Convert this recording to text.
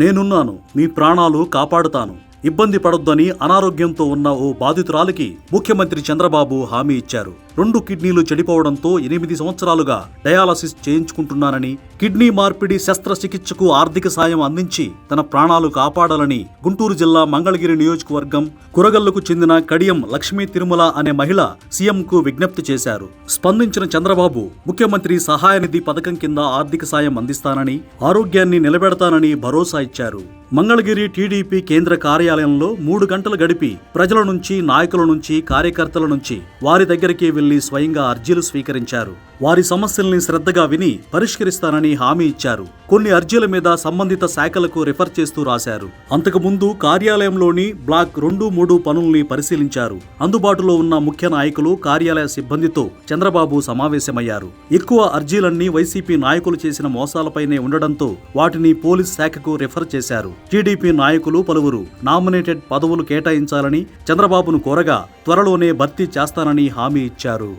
నేనున్నాను, మీ ప్రాణాలు కాపాడుతాను, ఇబ్బంది పడొద్దని అనారోగ్యంతో ఉన్న ఓ బాధితురాలికి ముఖ్యమంత్రి చంద్రబాబు హామీ ఇచ్చారు. 2 కిడ్నీలు చెడిపోవడంతో 8 సంవత్సరాలుగా డయాలసిస్ చేయించుకుంటున్నానని, కిడ్నీ మార్పిడి శస్త్రచికిత్సకు ఆర్థిక సాయం అందించి తన ప్రాణాలు కాపాడాలని గుంటూరు జిల్లా మంగళగిరి నియోజకవర్గం కురగల్లుకు చెందిన కడియం లక్ష్మీ తిరుమల అనే మహిళ సీఎంకు విజ్ఞప్తి చేశారు. స్పందించిన చంద్రబాబు ముఖ్యమంత్రి సహాయ నిధి పథకం కింద ఆర్థిక సాయం అందిస్తానని, ఆరోగ్యాన్ని నిలబెడతానని భరోసా ఇచ్చారు. మంగళగిరి టీడీపీ కేంద్ర కార్యాలయంలో 3 గంటలు గడిపి ప్రజల నుంచి, నాయకుల నుంచి, కార్యకర్తల నుంచి వారి దగ్గరికి వెళ్లి స్వయంగా అర్జీలు స్వీకరించారు. వారి సమస్యల్ని శ్రద్ధగా విని పరిష్కరిస్తానని హామీ ఇచ్చారు. కొన్ని అర్జీల మీద సంబంధిత శాఖలకు రిఫర్ చేస్తూ రాశారు. అంతకుముందు కార్యాలయంలోని బ్లాక్ 2, 3 పనుల్ని పరిశీలించారు. అందుబాటులో ఉన్న ముఖ్య నాయకులు, కార్యాలయ సిబ్బందితో చంద్రబాబు సమావేశమయ్యారు. ఎక్కువ అర్జీలన్నీ వైసీపీ నాయకులు చేసిన మోసాలపైనే ఉండడంతో వాటిని పోలీస్ శాఖకు రిఫర్ చేశారు. టీడీపీ నాయకులు పలువురు నామినేటెడ్ పదవులు కేటాయించాలని చంద్రబాబును కోరగా త్వరలోనే భర్తీ చేస్తానని హామీ ఇచ్చారు.